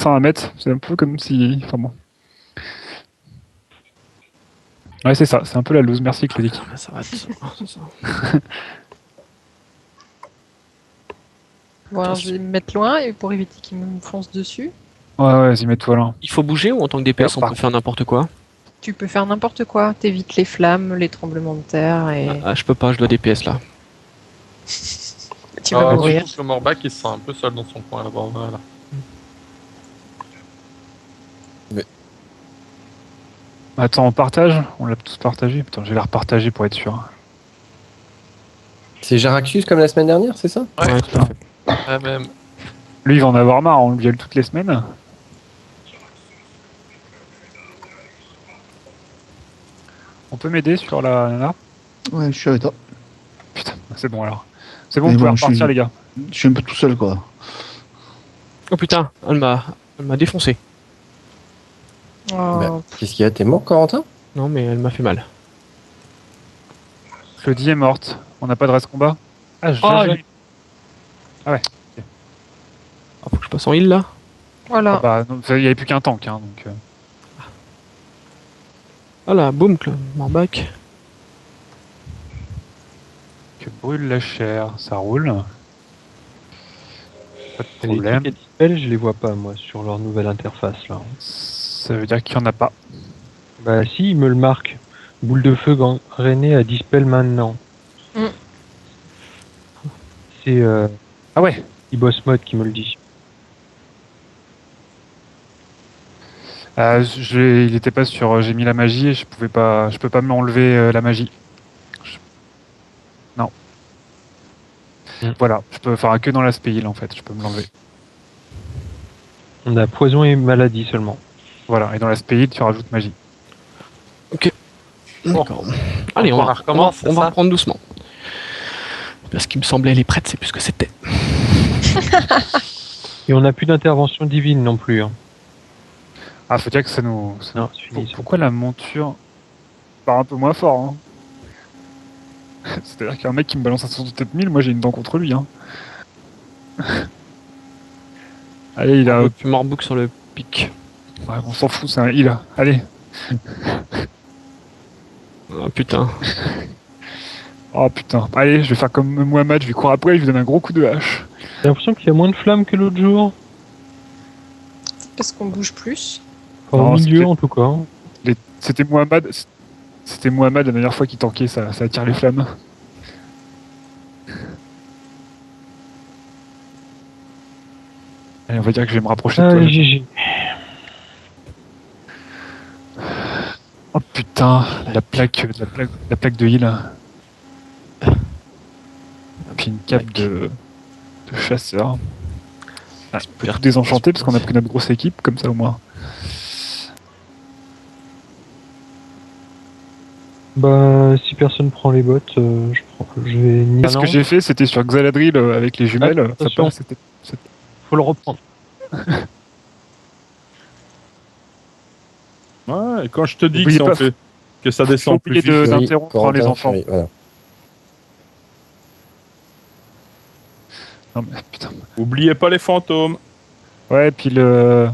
100 à mettre, c'est un peu comme si... Enfin bon. Ouais, c'est ça, c'est un peu la loose. Merci, Claudic. Là, ça va être... c'est ça. Bon, alors je vais me mettre loin et pour éviter qu'il me fonce dessus. Ouais, vas-y, mets-toi là. Il faut bouger ou en tant que DPS on peut faire n'importe quoi? Tu peux faire n'importe quoi. T'évites les flammes, les tremblements de terre et... Ah, je peux pas, je dois DPS là. Tu vas mourir. Le Morbac il se sent un peu seul dans son coin là-bas. Voilà. Attends, on partage? On l'a tous partagé? Putain, je vais la repartager pour être sûr. C'est Jaraxus comme la semaine dernière, c'est ça? Ouais, tout à fait. Même. Lui, il va en avoir marre, on le viole toutes les semaines. On peut m'aider sur la nana? Ouais, je suis avec toi. Putain, c'est bon alors. C'est bon, Mais vous pouvez bon, je repartir suis- les gars. Je suis un peu tout seul, quoi. Oh putain, elle m'a défoncé. Oh, Bah, qu'est-ce qu'il y a? T'es mort, Corentin? Non mais elle m'a fait mal. Claudie est morte. On n'a pas de reste combat? Ah, Ah, faut que je passe en heal là? voilà. bah, non, il n'y avait plus qu'un tank, hein, donc... Voilà, boum, Morbac. Que brûle la chair, ça roule. Pas de Les problème. tickets dispel, je les vois pas, moi, sur leur nouvelle interface, là. Ça veut dire qu'il n'y en a pas. Bah si, ils me le marquent. Boule de feu gangrénée à dispel maintenant. Mm. C'est Ah ouais. eBoss Mode qui me le dit. Il était pas sur... J'ai mis la magie et je peux pas m'enlever la magie. Non. Voilà, je peux faire que dans l'aspect heal en fait, je peux me l'enlever. On a poison et maladie seulement. Voilà, et dans l'aspect heal, tu rajoutes magie. D'accord. Allez, on va recommence, on va reprendre doucement. Parce qu'il me semblait les prêtres, c'est plus ce que c'était. Et on n'a plus d'intervention divine non plus. Hein. Ah, faut dire que ça nous... Non, c'est fini. ça. Pourquoi la monture part un peu moins fort hein. C'est-à-dire qu'il y a un mec qui me balance un 67 000, moi j'ai une dent contre lui. Hein. Allez, il a... Puis Morbook sur le pic. Ouais, on s'en fout, c'est un heal. Allez. Ah putain. Oh putain. Allez, je vais faire comme Mohamed, je vais courir après, je lui donne un gros coup de hache. J'ai l'impression qu'il y a moins de flammes que l'autre jour. Parce qu'on bouge plus. Enfin, Non, au milieu c'était- en tout cas. Hein. C'était Mohamed. C'était Mohamed la dernière fois qu'il tankait, ça attire les flammes. Allez, on va dire que je vais me rapprocher de toi. Allez, GG. Oh putain, la plaque de heal. Puis une cape de chasseur. Ah, on peut tout désenchanter parce qu'on a pris notre grosse équipe, comme ça au moins. Bah, si personne prend les bottes, je vais ni. Ce que j'ai fait, c'était sur Xaladril avec les jumelles. Ça attention. passe, Faut le reprendre. Ouais, et quand je te dis que, Oubliez si on pas- fait, que ça faut descend oublier plus vite. d'interrompre Corentin, les enfants. oui, voilà. Non mais putain. Oubliez pas les fantômes. Ouais, puis je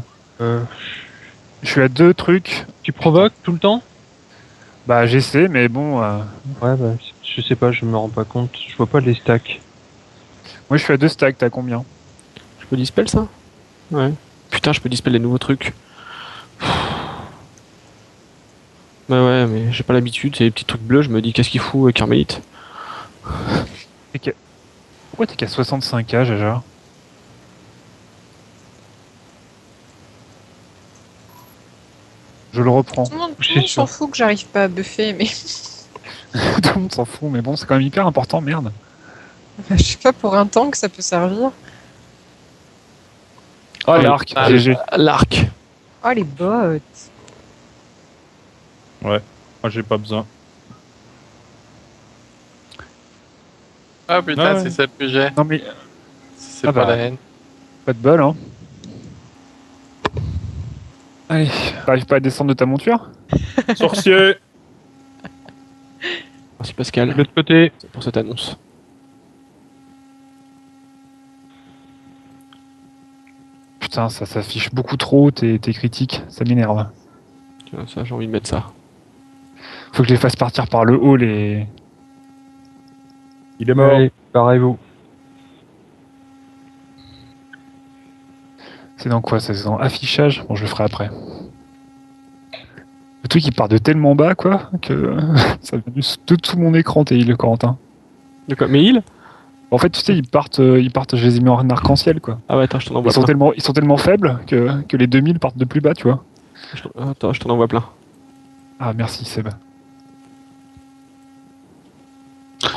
suis à 2 trucs. Tu provoques tout le temps? Bah j'essaie, mais bon. Ouais, bah, je sais pas, je me rends pas compte. Je vois pas les stacks. Moi je suis à 2 stacks, t'as combien? Je peux dispel ça? Ouais. Putain, je peux dispel les nouveaux trucs. Bah ouais, mais j'ai pas l'habitude, c'est les petits trucs bleus, je me dis qu'est-ce qu'il fout, Carmélite? Pourquoi t'es qu'à 65K, Jaja? Je le reprends. Tout le monde, C'est s'en sûr. fout que j'arrive pas à buffer, mais Tout le monde s'en fout, mais bon, c'est quand même hyper important, merde. je sais pas, pour un tank, ça peut servir. Oh l'arc, GG. L'arc. Oh, les bots. Moi, j'ai pas besoin. Ah putain, Ouais. si c'est le budget, Non mais, si c'est Ah pas bah. la haine. pas de bol, hein. Allez, t'arrives pas à descendre de ta monture? Sorcier. Merci De Pascal l'autre côté, pour cette annonce. putain, ça s'affiche beaucoup trop tes critiques, ça m'énerve. Tiens, ça, j'ai envie de mettre ça. Faut que je les fasse partir par le haut, les... Il est mort. Allez, barrez-vous. C'est dans quoi ça? C'est dans affichage? Bon, je le ferai après. Le truc, il part de tellement bas, quoi, que ça vient de tout mon écran, tes îles, Corentin. De quoi? Mais il? En fait, tu sais, ils partent, je les ai mis en arc-en-ciel, quoi. Ah ouais, attends, je t'en envoie plein. Ils sont tellement faibles que les 2000 partent de plus bas, tu vois. Attends, je t'en envoie plein. Ah, merci, Seb.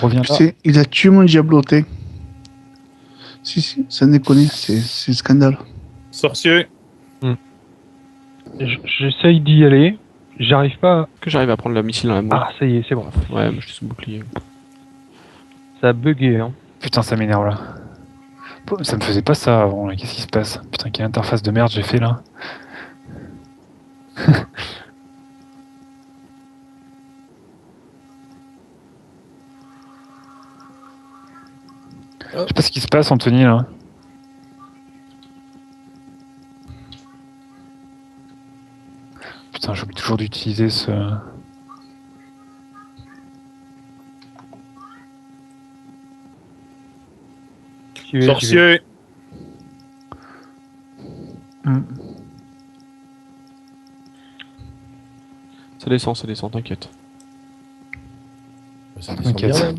Reviens Tu là. sais, il a tué mon diabloté. Si, ça déconne, c'est scandale. Sorcier. J'essaye d'y aller. J'arrive pas. Que j'arrive à prendre le missile dans la main. Ah, ça y est, c'est bon. Ouais, mais je suis sous bouclier. Ça a bugué, hein. Putain, ça m'énerve, là. Ça me faisait pas ça avant, là. Qu'est-ce qui se passe? Putain, quelle interface de merde j'ai fait, là. Je sais pas ce qui se passe, Anthony, là. Putain, j'oublie toujours d'utiliser ce... J'y vais, j'y vais. Sorcier. Ça descend, t'inquiète. Ça descend T'inquiète. bien, même.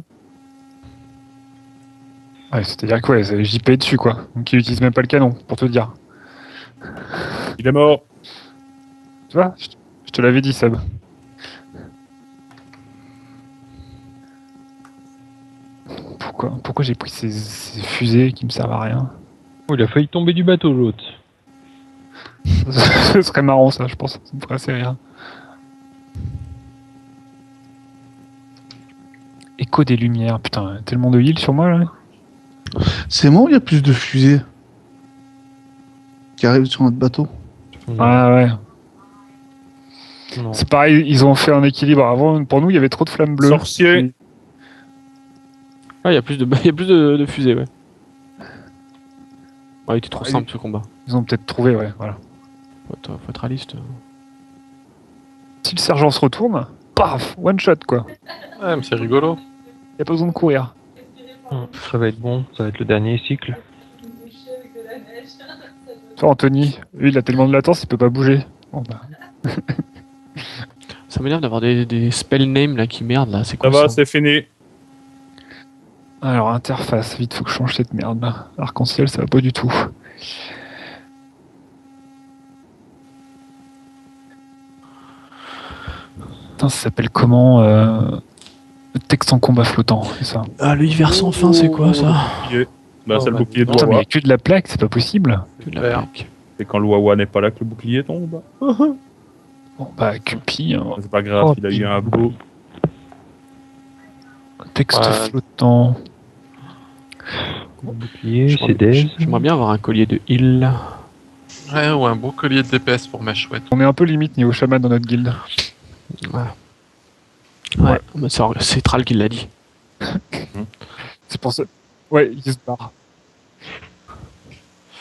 Ouais, c'est-à-dire que ouais, c'est JP dessus, quoi. Donc il utilise même pas le canon, pour te dire. Il est mort. Tu vois? Je te l'avais dit, Seb. Pourquoi j'ai pris ces fusées qui me servent à rien? Oh, il a failli tomber du bateau, l'autre. Ce serait marrant, ça, je pense. Ça me ferait assez rire. Écho des lumières. Putain, tellement de heal sur moi, là. C'est moi ou il y a plus de fusées qui arrivent sur notre bateau? Ah ouais. Non. C'est pareil, ils ont fait un équilibre. Avant, pour nous, il y avait trop de flammes bleues. Sorcier. Ah, il y a plus de fusées, ouais. Ouais, il était trop Ah, simple ce combat. Ils ont peut-être trouvé, ouais, voilà. Faut être réaliste. Si le sergent se retourne, paf, one shot, quoi. Ouais, mais c'est rigolo. Y a pas besoin de courir. Ça va être bon, ça va être le dernier cycle. Toi, Anthony, lui, il a tellement de latence, il peut pas bouger. Bon, bah. Ça m'énerve d'avoir des spell names là qui merdent là, c'est Ça quoi va, ça? c'est fini. Alors, interface, vite, faut que je change cette merde là. Arc-en-ciel, ça va pas du tout. Putain, ça s'appelle comment le texte en combat flottant, c'est ça. Ah, le hiver sans fin, c'est quoi ça? Bouclier. Bah, c'est le bah, bouclier de Putain, mais il y Wawa. a que de la plaque, c'est pas possible. Que de la Super. plaque. C'est quand le Wawa n'est pas là que le bouclier tombe. Bon, bah, Cupi, hein. C'est pas grave, Oh, il a eu un beau. Texte Ouais. flottant. Bouclier, c'est Dez. J'aimerais bien avoir un collier de heal. Ouais, ou un beau collier de DPS pour mes chouettes. On est un peu limite niveau chaman dans notre guilde. Ouais, bah, c'est Tral qui l'a dit. C'est pour ça. Ouais, il se barre.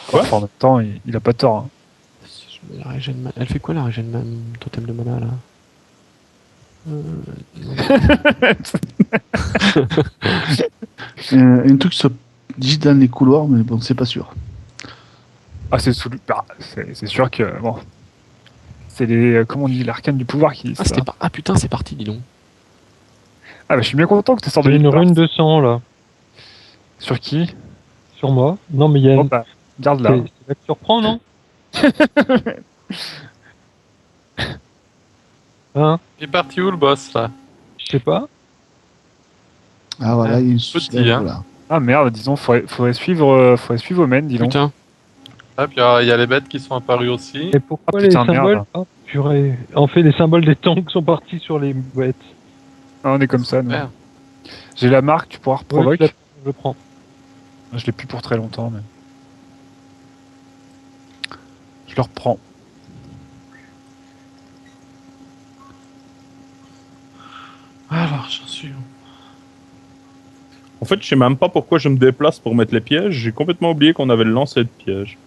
Quoi Enfin, en même temps, il a pas tort. Hein. Je mets la régène Elle fait quoi la régène totem de mana là? Un truc se dit dans les couloirs, mais bon, c'est pas sûr. Ah, c'est sous... bah, c'est sûr que bon, c'est les comment on dit l'arcane du pouvoir qui. Ah, ah putain, c'est parti, dis donc. Ah bah je suis bien content que tu sors de J'ai une l'île. rune de sang là, Sur qui? sur moi. Non, mais il y a Bon une. bah garde là. Ça te surprend, non? Hein? Il est parti où le boss là? Je sais pas. Ah voilà, il y a une petit, hein. voilà. Ah merde, disons faudrait suivre Omen, dis donc. Putain. Ah, puis il y a les bêtes qui sont apparues aussi. Et pourquoi Ah, les putain, symboles? merde. Oh, purée. En fait, les symboles des tanks sont partis sur les bêtes. Ah, on est comme ça. Nous. Super. J'ai la marque, tu pourras reprovoque. Ouais, je le prends. Je l'ai plus pour très longtemps, mais je le reprends. Alors, j'en suis où? En fait, je sais même pas pourquoi je me déplace pour mettre les pièges. J'ai complètement oublié qu'on avait le lancer de pièges.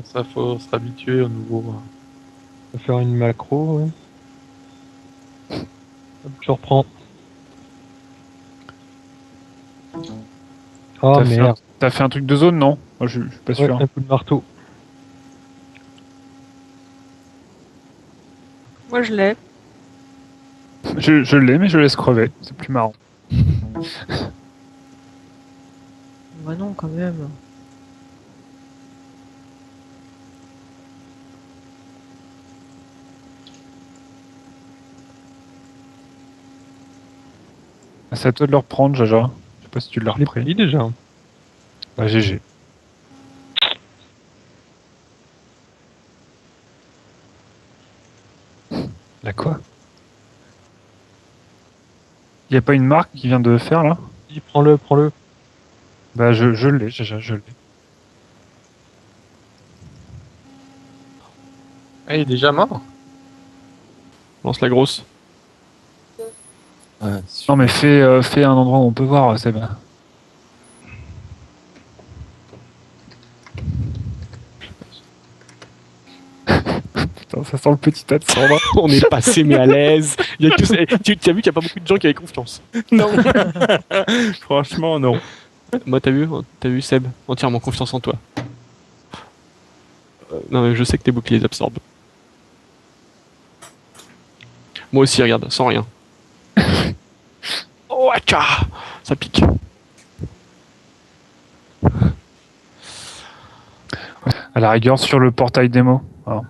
Ça, faut se habituer au nouveau. On va faire une macro, ouais. Hop, je reprends. Oh T'as fait merde. T'as fait un truc de zone, non? Moi, je suis pas Ouais, sûr. un coup de marteau. Moi, je l'ai. Je l'ai, mais je laisse crever. C'est plus marrant. Bah non, quand même. C'est à toi de le reprendre, Jaja. Je sais pas si tu l'as Je l'ai repris. pris déjà. Bah, GG. La quoi? Y a pas une marque qui vient de faire là? Dis, prends-le, prends-le. Bah, je l'ai, Jaja, je l'ai. Ah, il est déjà mort. Lance la grosse. Ah, Non, mais fais un endroit où on peut voir, Seb. Putain, ça sent le petit tas de sang là. On est passé mais à l'aise. Il y a que ça- tu as vu qu'il n'y a pas beaucoup de gens qui avaient confiance. Non. Franchement, non. Moi, t'as vu Seb, entièrement confiance en toi. Non, mais je sais que tes boucliers absorbent. Moi aussi, regarde, sans rien. Oh, tcha, ça pique. À la rigueur, sur le portail démo. Alors,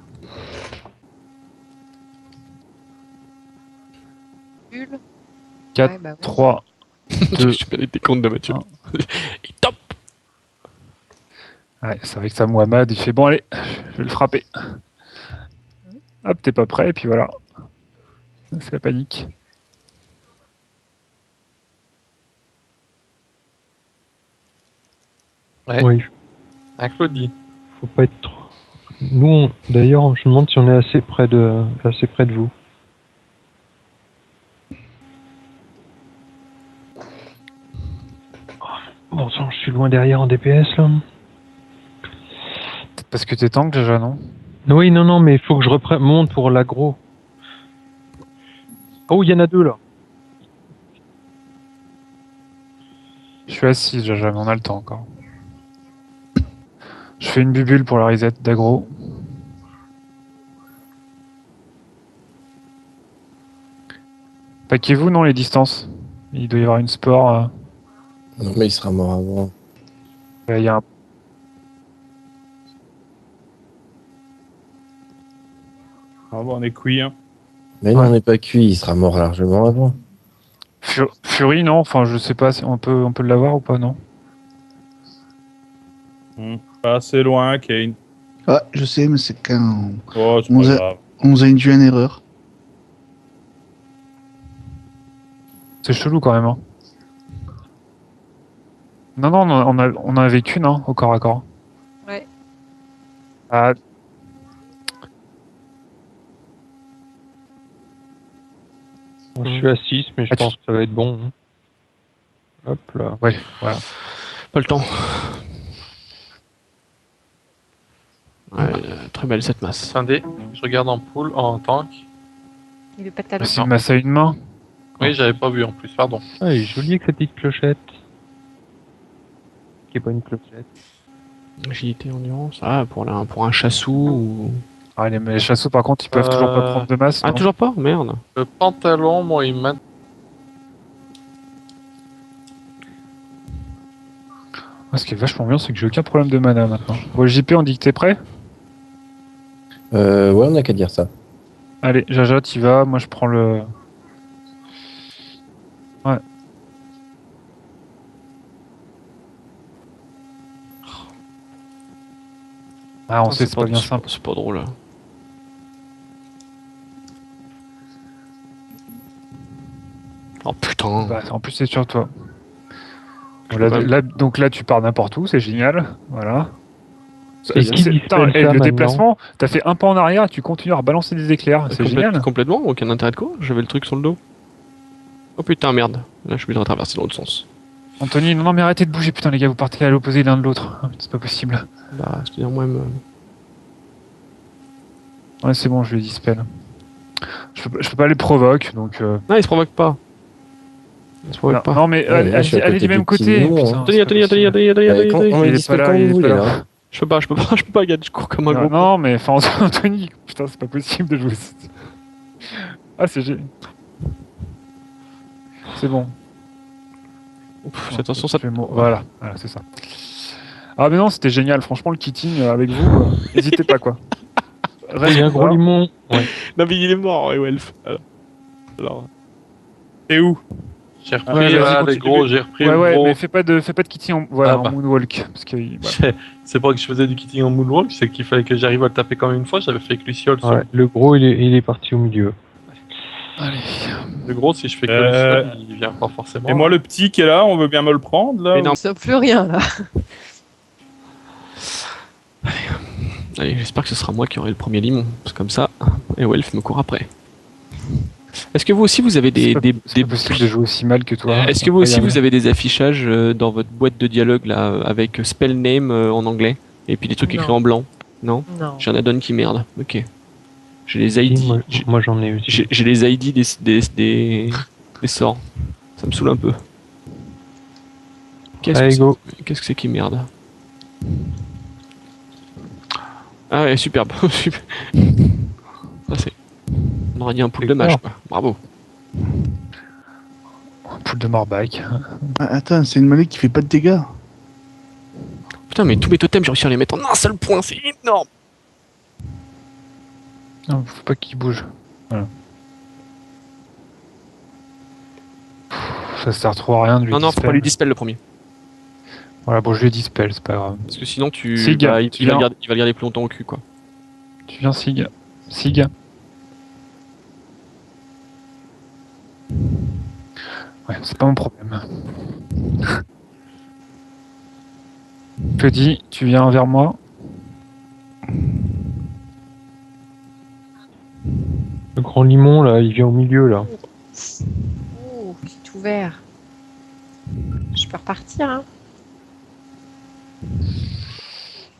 Bulle. 4, Ouais, bah ouais. 3, Je Deux. suis pas des comptes de Mathieu. Un. Et top. Ouais, c'est avec ça, Mohamed, il fait bon, allez, je vais le frapper. Hop, t'es pas prêt, et puis voilà. C'est la panique. Ouais. Oui, Un Claudie. faut pas être trop. D'ailleurs, je me demande si on est assez près de vous. Bon sang, je suis loin derrière en DPS là. Peut-être parce que t'es tank déjà, non? Oui, non, mais il faut que je monte pour l'aggro. Oh, il y en a deux là. Je suis assis, Jaja, mais on a le temps encore. Je fais une bubule pour la reset d'aggro. Paquez-vous, non, les distances? Il doit y avoir une sport. Non, mais il sera mort avant. Il y a un... Ah bon, on est cuit, hein. Mais non, on n'est pas cuit, il sera mort largement avant. Fury, non? Enfin, je sais pas si on peut l'avoir ou pas, non? Pas assez loin, Kane. Ah, je sais, mais c'est quand Oh, c'est On pas a- grave. on nous a induit en erreur. C'est chelou quand même. Hein. Non, on a vécu, non? Au corps à corps. Ouais. Ah, Bon, je suis à 6, mais je Ah, tu- pense que ça va être bon. Hein. Hop là. ouais, voilà. Pas le temps. Ouais, très belle cette masse. Attendez, je regarde en pool, en tank. Il est pas talent. C'est une masse à une main. Oui, j'avais pas vu en plus, pardon. Ah, elle est jolie avec sa petite clochette. Qui est pas une clochette. Agilité, endurance. Ah, pour un chassou ou. Ah, les chasseaux, par contre, ils peuvent toujours pas prendre de masse. Ah, non? toujours pas? Merde. Le pantalon, moi, il m'a. Ah, ce qui est vachement bien, c'est que j'ai aucun problème de mana maintenant. Bon, JP, on dit que t'es prêt? Ouais, on n'a qu'à dire ça. Allez, Jaja, t'y vas. Moi, je prends le. Ouais. Ah, on sait, c'est pas bien simple. C'est pas drôle. Oh putain. Bah, en plus, c'est sur toi. Je Bon, peux pas- donc là, tu pars n'importe où, c'est génial. Voilà. Et qui dispelle Putain, ça et le maintenant déplacement, t'as fait un pas en arrière et tu continues à balancer des éclairs. C'est génial. Complètement, aucun intérêt de quoi. J'avais le truc sur le dos. Oh putain, merde. Là, je suis obligé de traverser dans l'autre sens. Anthony, non, mais arrêtez de bouger, putain, les gars, vous partez à l'opposé l'un de l'autre. Ah, c'est pas possible. Bah, c'est-à-dire moi-même. Ouais, c'est bon, je lui dispel. Je peux pas les provoquer, donc... Non, il se provoque pas. Il se provoque pas. Non, mais Ouais, mais moi, je suis à allez côté du même du petit côté. Limon, putain, hein. Anthony, c'est Anthony, pas Anthony, possible. Anthony, Anthony, Anthony, Quand Anthony. on Il les est dispelle pas quand là, il vous est voulez, pas là. là. Je peux pas, Gad, je cours comme un gros. Non, mais enfin, Anthony, putain, c'est pas possible de jouer. Ah, c'est génial. C'est bon. Pff, attention, ça. Voilà, c'est ça. Ah, mais non, c'était génial. Franchement, le kitting avec vous, n'hésitez pas, quoi. Il y a un gros limon. Ouais. Non, mais il est mort, Elf. Alors. Et où? J'ai repris Ouais, vas-y, les continue. gros, j'ai repris Ouais, le ouais, gros. mais fais pas de kitting en bah. moonwalk. Parce que, voilà. C'est pas que je faisais du kitting en moonwalk, c'est qu'il fallait que j'arrive à le taper comme une fois, j'avais fait avec Luciole. Ouais, le gros, il est parti au milieu. Allez. Le gros, si je fais que Luciole, il vient pas forcément. Et moi, le petit qui est là, on veut bien me le prendre, là? Mais non. Ça plus rien là. Allez, j'espère que ce sera moi qui aurai le premier limon. Parce que comme ça, et Elf me court après. Est-ce que vous aussi vous avez C'est pas possible de jouer aussi mal que toi. Est-ce que vous aussi vous avez des affichages dans votre boîte de dialogue là avec spell name en anglais et puis des trucs Non. écrits en blanc? Non. Non. J'ai un add-on qui merde. Ok. J'ai les ID. Moi, j'en ai aussi. J'ai les ID des sorts. Ça me saoule un peu. Allez, go. Qu'est-ce que c'est qui merde? Ah ouais, superbe. Super. Ça c'est. On aurait dit un pool de mage quoi. Bravo. Poule de Morbac. Ah, attends, c'est une mêlée qui fait pas de dégâts. Putain mais tous mes totems j'ai réussi à les mettre en un seul point, c'est énorme. Non, faut pas qu'il bouge. Voilà. Ça sert trop à rien de lui Non non, faut dispel. pas lui dispel le premier. Voilà, bon, je lui dispel, c'est pas grave. Parce que sinon tu. Sig, bah, il tu va viens. le garder plus longtemps au cul quoi. Tu viens, Sig. Sig. Ouais, c'est pas mon problème. Je te dis, tu viens vers moi. Le grand limon, là, il vient au milieu, là. Oh, qui est ouvert. Je peux repartir, hein.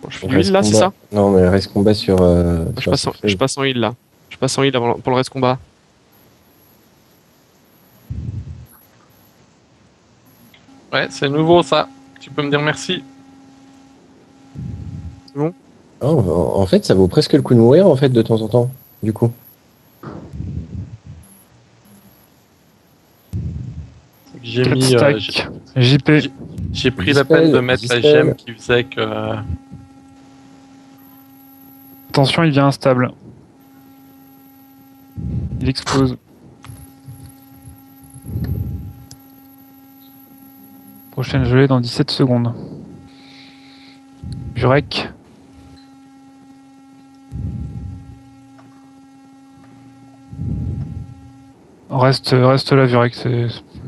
Bon, je fais On du heal reste là, c'est combat. ça? Non, mais reste combat sur. Je passe en heal là. Je passe en heal pour le reste combat. Ouais, c'est nouveau ça. Tu peux me dire merci. Oh, en fait, ça vaut presque le coup de mourir, en fait, de temps en temps, du coup. J'ai 4 mis. stacks. JP. J'ai pris la peine de mettre la Dispel. gemme qui faisait que. Attention, il vient instable. Il explose. Prochaine gelée dans 17 secondes. Jurek. Reste là, Jurek,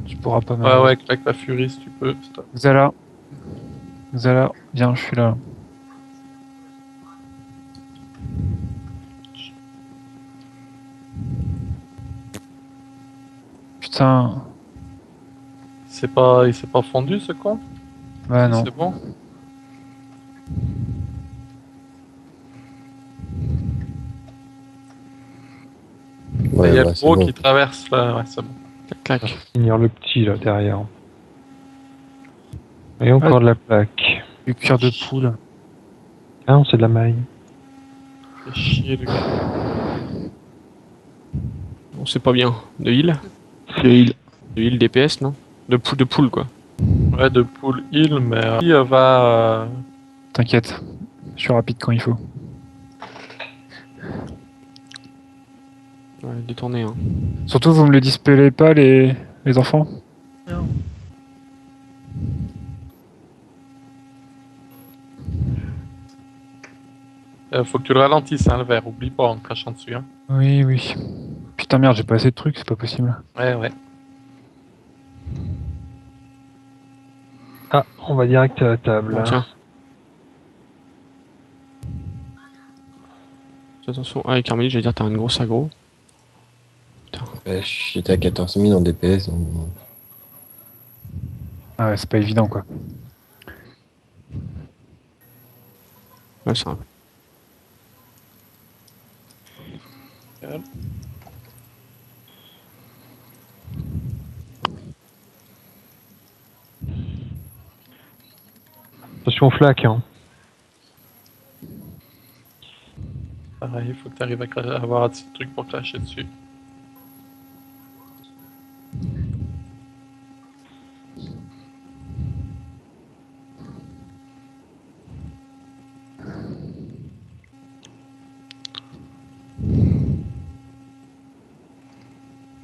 tu pourras pas Ouais, ouais, claque la furie si tu peux. Stop. Xala, viens, je suis là. Putain, Il s'est pas fondu ce con? bah non. C'est bon? Ouais, Il y a bah, le c'est gros bon. qui traverse là, ouais, c'est bon. Clac, clac. Finir le petit, là, derrière. Et encore de la plaque. Du cuir de poule. Ah non, c'est de la maille. Fais chier le gars. Bon, c'est pas bien. De heal? De heal DPS, non? De poule quoi. Ouais, de pool heal, mais qui va. T'inquiète, je suis rapide quand il faut. Ouais, détourner hein. Surtout, vous me le dispellez pas, les enfants? Non. Faut que tu le ralentisses, hein, le verre. Oublie pas en crachant dessus. Hein. Oui, oui. Putain, merde, j'ai pas assez de trucs, c'est pas possible. Ouais, ouais. Ah, on va direct à la table. Bon, tiens. Attention, ah, avec Carmélie, j'allais dire, t'as une grosse aggro. J'étais à 14 000 en DPS. Donc... Ah ouais, c'est pas évident, quoi. Ouais, c'est un... Attention aux flaques, hein. Pareil, il faut que tu arrives à avoir assez de trucs pour clasher dessus.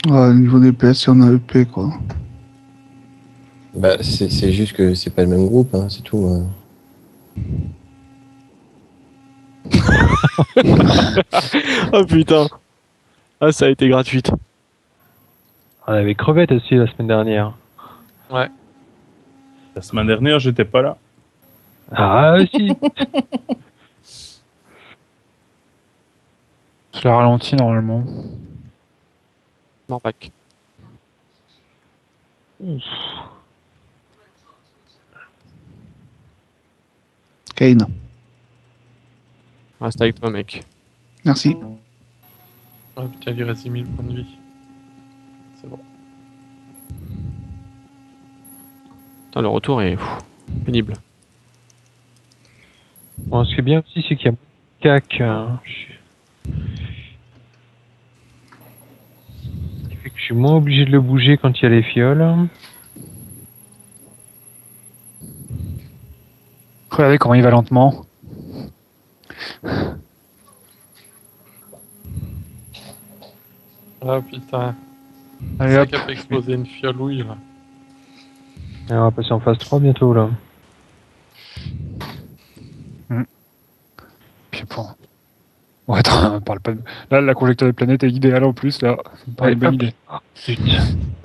Au niveau des PS, on a EP, quoi. Bah, c'est juste que c'est pas le même groupe, hein, c'est tout. Oh putain. Ah, ça a été gratuite. On avait crevette aussi la semaine dernière. Ouais. La semaine dernière, j'étais pas là. Ah, si. Je l'ai ralenti normalement. Morbac. Kane. Reste avec toi, mec. Merci. Ah putain, il lui reste 10 000 points de vie. C'est bon. Putain, le retour est pénible. Bon, ce qui est bien aussi, c'est qu'il y a cac. Ce qui fait que je suis moins obligé de le bouger quand il y a les fioles. Regardez comment il va lentement. Ah putain. Allez C'est hop. qui a fait exploser une fiolouille là. Et on va passer en phase 3 bientôt là. Puis bon. Ouais, attends, parle pas de... Là, la conjecture des planètes est idéale en plus, là. Ça me paraît une bonne idée. Zut.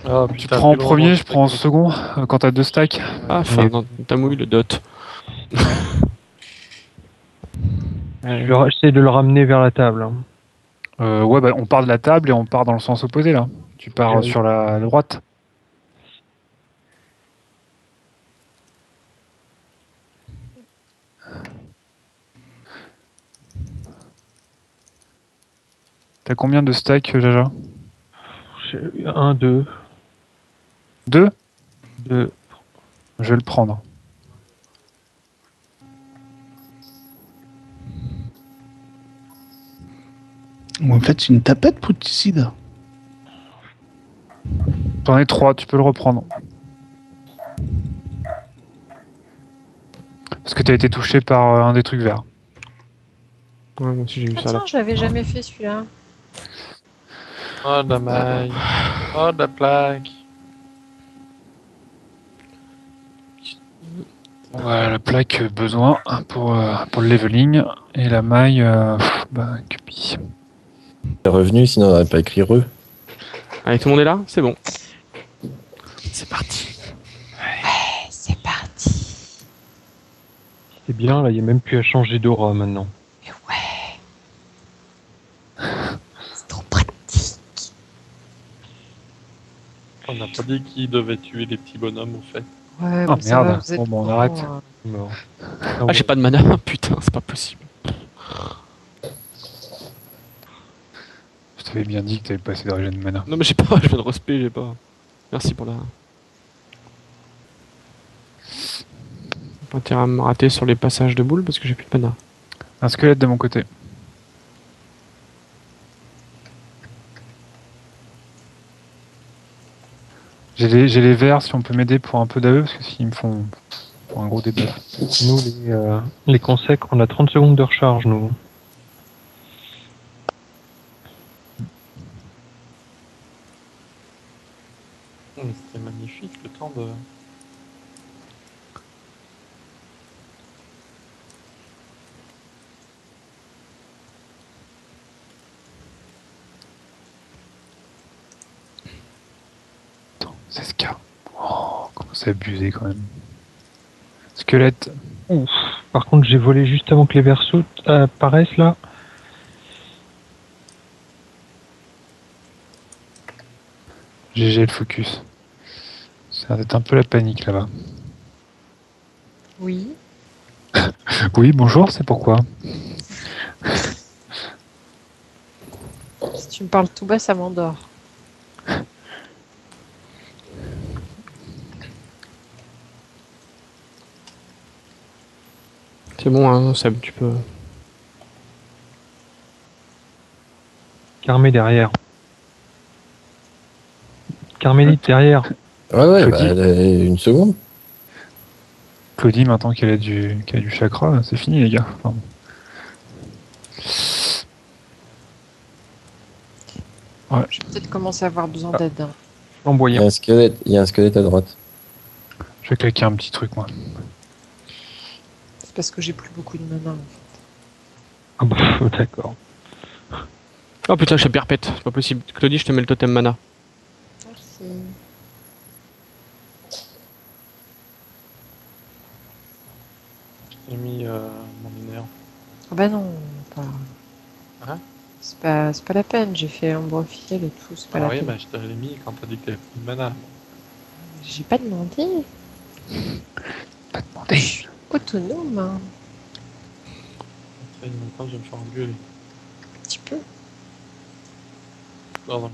Ah Tu putain. prends en plus premier, longtemps, je prends en second, quand t'as 2 stacks. Ah, Fernand, t'as mouillé le dot. J'essaie de le ramener vers la table. Hein. Ouais, bah, on part de la table et on part dans le sens opposé, là. Tu pars Oui. sur la droite. T'as combien de stacks, Jaja? 1, 2, 2? 2. Je vais le prendre. En fait, c'est une tapette, Pouticide. T'en as 3, tu peux le reprendre. Parce que t'as été touché par un des trucs verts. Ouais, moi aussi j'ai vu Ah ça là. tiens, je l'avais jamais fait celui-là. Oh la maille. Oh la plaque. Ouais, la plaque, besoin pour le leveling. Et la maille, bah, cupi. T'es revenu, sinon on n'aurait pas écrit re. Allez, tout le monde est là? C'est bon. C'est parti. C'est parti. C'est bien, là, il n'y a même plus à changer d'aura maintenant. Mais ouais. C'est trop pratique. On n'a pas dit qui devait tuer les petits bonhommes au fait. Ouais, Oh, mais ça va, merde. vous êtes Bon, bah, on pro, arrête. hein. Mort. Ah, j'ai pas de mana. Putain, c'est pas possible. Je t'avais bien dit que t'avais pas assez de régène de mana. Non, mais j'ai pas. Je viens de respect, j'ai pas. Merci pour la. Pas intérêt à me rater sur les passages de boules parce que j'ai plus de mana. Un squelette de mon côté. J'ai les verts si on peut m'aider pour un peu d'AE parce que s'ils me font pour un gros debuff. Nous, les consèques, on a 30 secondes de recharge, nous. Mais c'était magnifique le temps de. Attends, c'est ce cas. Oh, comment c'est abusé quand même. Squelette. Ouf. Par contre, j'ai volé juste avant que les versos apparaissent, là. GG le focus. Ça va être un peu la panique là-bas. Oui. Oui, bonjour, c'est pourquoi. Si tu me parles tout bas, ça m'endort. C'est bon, hein, Seb, tu peux. Carmé derrière. Carmélite derrière. Ouais, Je bah, dis- une seconde. Claudie, maintenant qu'elle a du chakra, c'est fini, les gars. Enfin, Je vais peut-être commencer à avoir besoin d'aide. Hein. Il y Flamboyant. a un squelette à droite. je vais claquer un petit truc, moi. C'est parce que j'ai plus beaucoup de mana. Ah bah, d'accord. Oh putain, je suis perpète, c'est pas possible. Claudie, je te mets le totem mana. Merci. J'ai mis mon mineur. Ah bah non, pas. Hein C'est pas la peine, j'ai fait un fiel et tout, c'est pas Ah la oui, peine. bah je te l'ai mis quand t'as dit que t'avais plus de mana. J'ai pas demandé. Pas Je demandé. suis autonome, hein, Ça fait longtemps que je vais me faire engueuler. un petit peu. Dans le canot.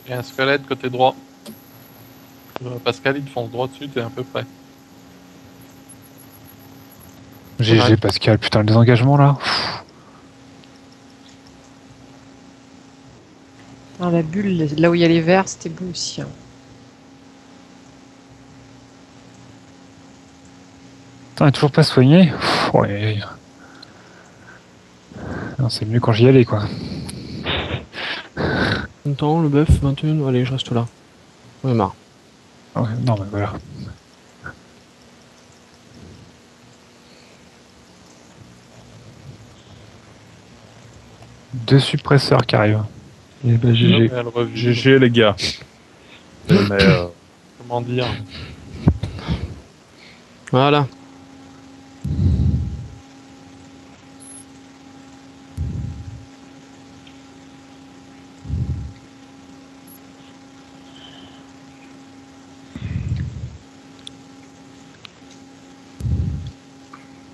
Il y a un squelette côté droit. Pascal, il te fonce droit dessus, t'es à peu près. GG, Ouais. Pascal, putain, le désengagement, là. Dans la bulle, là où il y a les verts, c'était beau aussi. Hein. Putain, elle est toujours pas soigné. Ouais. Non, c'est mieux quand j'y allais, quoi. En même temps, le bœuf, 21, allez, je reste là. J'en ai marre. Ah ouais, non, mais voilà. Deux suppresseurs qui arrivent. Et bah, GG. Elle revit. GG, les gars. Mais Comment dire? Voilà.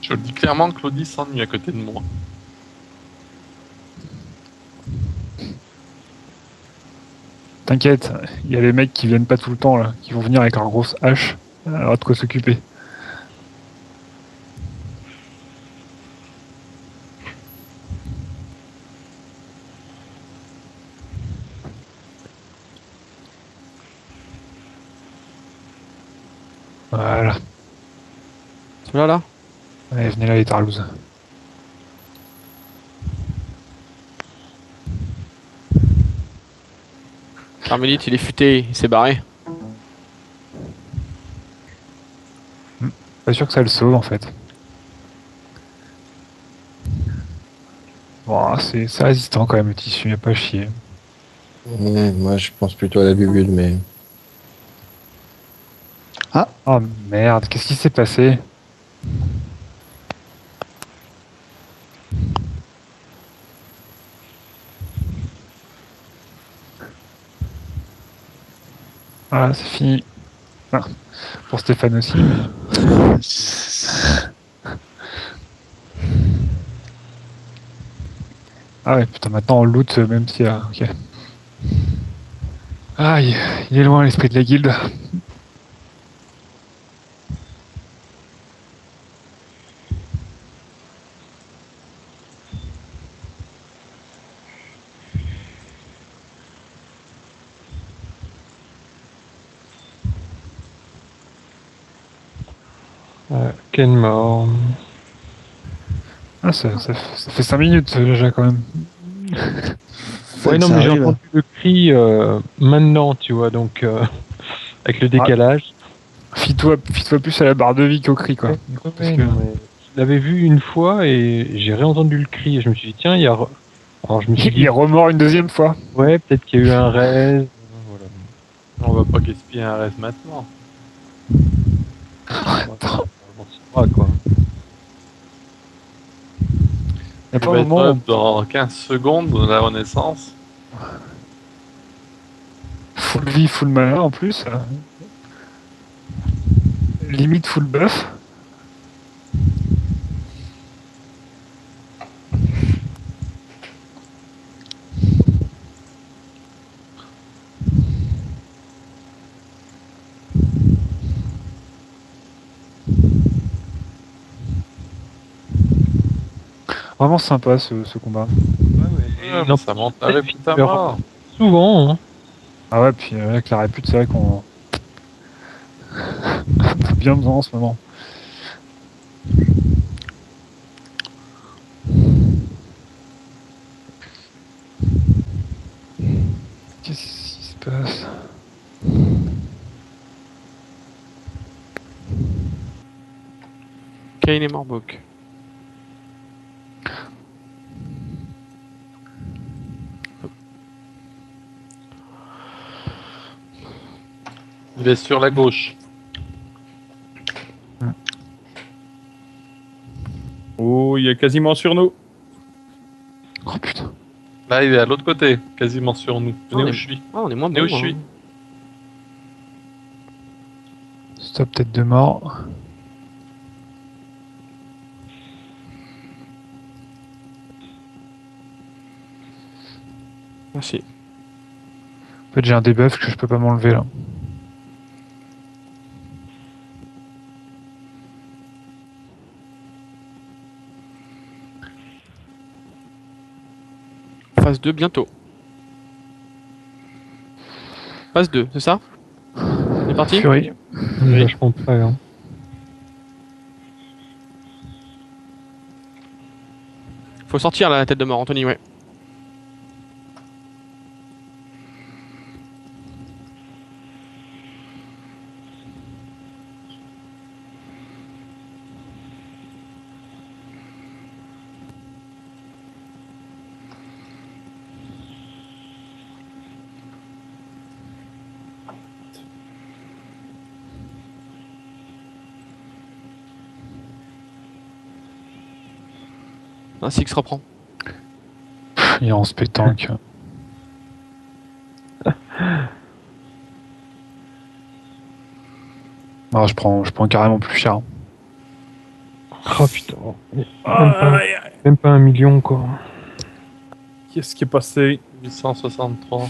Je le dis clairement, Claudie s'ennuie à côté de moi. T'inquiète, il y a les mecs qui viennent pas tout le temps, là, qui vont venir avec leur grosse hache. Alors, de quoi s'occuper. Voilà. Celui-là, là. Allez, venez là, les tarlouses. Carmélite, il est futé, il s'est barré. Pas sûr que ça le sauve, en fait. Bon, c'est résistant quand même, le tissu, y a pas à chier. Moi, je pense plutôt à la bubule, mais. Oh merde, qu'est-ce qui s'est passé? Voilà, c'est fini. Enfin, pour Stéphane aussi, mais... Ah ouais, putain, maintenant on loot même s'il y a... Ok. Ah, il est loin l'esprit de la guilde. Ken mort. Ah, ça fait 5 minutes déjà quand même. Ouais, non, Ça mais j'ai arrive. entendu le cri maintenant, tu vois, donc avec le décalage. Fie-toi plus à la barre de vie qu'au cri, quoi. Ouais, Parce ouais, que- non, mais je l'avais vu une fois et j'ai réentendu le cri et je me suis dit, tiens, il y a. Alors je me suis Il dit, est remort une deuxième fois. ouais, peut-être qu'il y a eu un raise. Voilà. On va pas gaspiller un reste maintenant. Bon, c'est pas, quoi. Il y a Il pas va un être moment up dans 15 secondes de la renaissance. full vie, full mana en plus. Limite full buff. Vraiment sympa ce combat. Ah, mais ça monte la répute à mort. Souvent, hein. Ah ouais, puis avec la répute, c'est vrai qu'on on a bien besoin en ce moment. Qu'est-ce qui se passe? Kane et Morbok. Il est sur la gauche. Oh, il est quasiment sur nous. Oh putain. Là, il est à l'autre côté, quasiment sur nous. Venez Ah, où je suis. Ah, on est moins Mais bon. où je suis? Stop, tête de mort. Merci. En fait, j'ai un debuff que je peux pas m'enlever là. Phase 2 bientôt. Phase 2, c'est ça? On est parti? Fury. On est vachement près, hein. Faut sortir là, la tête de mort, Anthony, ouais. Un Six reprend. Il est en spétanque. Ah, je prends carrément plus cher. Oh putain. Même pas 1 million, quoi. Qu'est-ce qui est passé? 863.